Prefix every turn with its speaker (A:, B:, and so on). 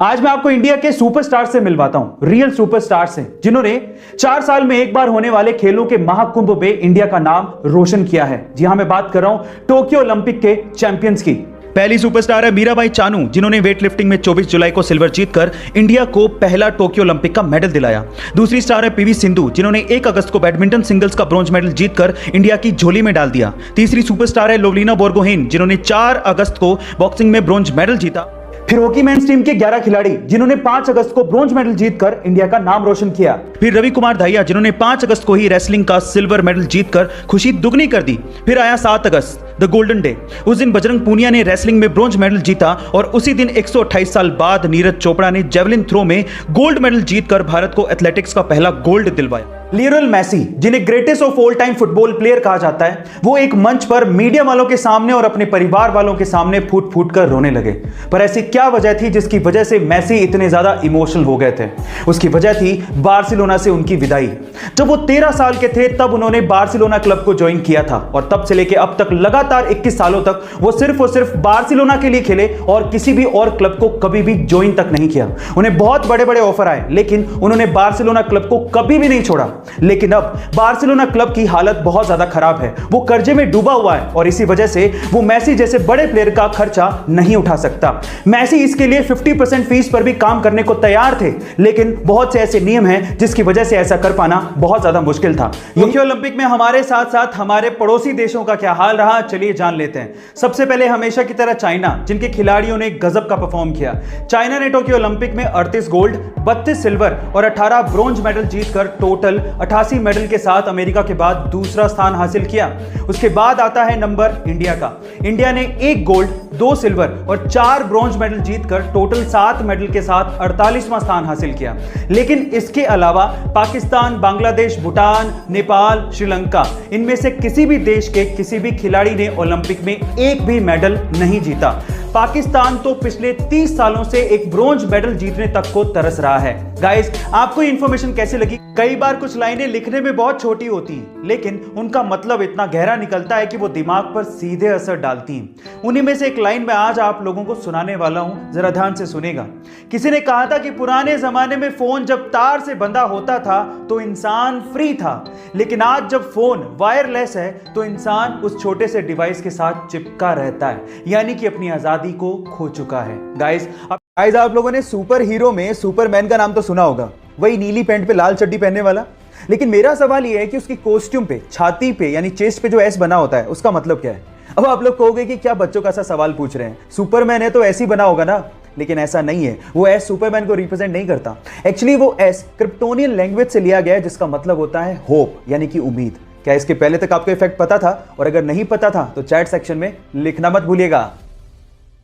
A: आज मैं आपको इंडिया के सुपरस्टार से मिलवाता हूं, रियल सुपरस्टार से, जिन्होंने 4 साल में एक बार होने वाले खेलों के महाकुंभ में इंडिया का नाम रोशन किया है। जी हां, मैं बात कर रहा हूं टोक्यो ओलंपिक के चैंपियंस की। पहली सुपरस्टार है मीराबाई चानू, जिन्होंने वेट लिफ्टिंग में 24 जुलाई को सिल्वर जीतकर इंडिया को पहला टोक्यो ओलंपिक का मेडल दिलाया। दूसरी स्टार है पीवी सिंधु, जिन्होंने 1 अगस्त को बैडमिंटन सिंगल्स का ब्रॉन्ज मेडल जीतकर इंडिया की झोली में डाल दिया। तीसरी सुपरस्टार है लोवलीना बोर्गोहेन, जिन्होंने 4 अगस्त को बॉक्सिंग में ब्रॉन्ज मेडल जीता। फिर हॉकी मेंस टीम के 11 खिलाड़ी, जिन्होंने 5 अगस्त को ब्रॉन्ज मेडल जीतकर इंडिया का नाम रोशन किया। फिर रवि कुमार दहिया, जिन्होंने 5 अगस्त को ही रेसलिंग का सिल्वर मेडल जीतकर खुशी दुगनी कर दी। फिर आया 7 अगस्त, द गोल्डन डे। उस दिन बजरंग पूनिया ने रेसलिंग में ब्रॉन्ज मेडल जीता और उसी दिन 128 साल बाद नीरज चोपड़ा ने जेवलिन थ्रो में गोल्ड मेडल जीतकर भारत को एथलेटिक्स का पहला गोल्ड दिलवाया। लियोनेल मेसी, जिन्हें greatest of all time football player कहा जाता है, वो एक मंच पर मीडिया वालों के सामने और अपने परिवार वालों के सामने फूट फूट कर रोने लगे। पर ऐसी क्या वजह थी जिसकी वजह से मेसी इतने ज्यादा इमोशनल हो गए थे? उसकी वजह थी बार्सिलोना से उनकी विदाई। जब वो 13 साल के थे तब उन्होंने बार्सिलोना क्लब को ज्वाइन किया था और तब से लेकर अब तक लगातार 21 सालों तक वो सिर्फ और सिर्फ बार्सिलोना के लिए खेले और किसी भी और क्लब को कभी भी ज्वाइन तक नहीं किया। उन्हें बहुत बड़े बड़े ऑफर आए, लेकिन उन्होंने बार्सिलोना क्लब को कभी भी नहीं छोड़ा। लेकिन अब बार्सिलोना क्लब की हालत बहुत ज्यादा खराब है, वो कर्जे में डूबा हुआ है और इसी वजह से वो मेसी जैसे बड़े प्लेयर का खर्चा नहीं उठा सकता। मेसी इसके लिए 50% फीस पर भी काम करने को तैयार थे, लेकिन बहुत से ऐसे नियम हैं जिसकी वजह से ऐसा कर पाना बहुत ज्यादा मुश्किल था। टोक्यो ओलंपिक में हमारे साथ साथ हमारे पड़ोसी देशों का क्या हाल रहा, चलिए जान लेते हैं। सबसे पहले हमेशा की तरह चाइना, जिनके खिलाड़ियों ने गजब का परफॉर्म किया। चाइना ने टोक्यो ओलंपिक में 38 गोल्ड, 32 सिल्वर और 18 ब्रॉन्ज मेडल जीतकर टोटल 88 मेडल के साथ अमेरिका के बाद दूसरा स्थान हासिल किया। उसके बाद आता है नंबर इंडिया का। इंडिया ने 1 गोल्ड, 2 सिल्वर और 4 ब्रॉन्ज मेडल जीतकर टोटल 7 मेडल के साथ 48वां स्थान हासिल किया। लेकिन इसके अलावा पाकिस्तान, बांग्लादेश, भूटान, नेपाल, श्रीलंका, इनमें से किसी भी देश के किसी भी खिलाड़ी ने ओलंपिक में एक भी मेडल नहीं जीता। पाकिस्तान तो पिछले 30 सालों से एक ब्रॉन्ज मेडल जीतने तक को तरस रहा है। गाइस, आपको इंफॉर्मेशन कैसी लगी? कई बार कुछ लाइनें लिखने में बहुत छोटी होती हैं, लेकिन उनका मतलब इतना गहरा निकलता है कि वो दिमाग पर सीधे असर डालती हैं। उन्हीं में से एक लाइन मैं आज आप लोगों को सुनाने वाला हूं, जरा ध्यान से सुनेगा। किसी ने कहा था कि पुराने जमाने में फोन जब तार से बंधा होता था तो इंसान फ्री था, लेकिन आज जब फोन वायरलेस है तो इंसान उस छोटे से डिवाइस के साथ चिपका रहता है, यानी कि अपनी आजादी को खो चुका है। गाइस, आप लोगों ने सुपर हीरो में सुपरमैन का नाम तो सुना होगा, वही नीली पैंट पे लाल चड्डी पहनने वाला। लेकिन मेरा सवाल यह है कि उसकी कॉस्ट्यूम पे, छाती पे यानी चेस्ट पे जो एस बना होता है, उसका मतलब क्या है? अब आप लोग कहोगे कि क्या बच्चों का सा सवाल पूछ रहे हैं, सुपरमैन है तो ऐसे ही बना होगा ना। लेकिन ऐसा नहीं है, वो एस सुपरमैन को रिप्रेजेंट नहीं करता। एक्चुअली वो एस क्रिप्टोनियन लैंग्वेज से लिया गया है, जिसका मतलब होता है होप, यानी कि उम्मीद। क्या इसके पहले तक आपको इफेक्ट पता था? और अगर नहीं पता था तो चैट सेक्शन में लिखना मत भूलिएगा।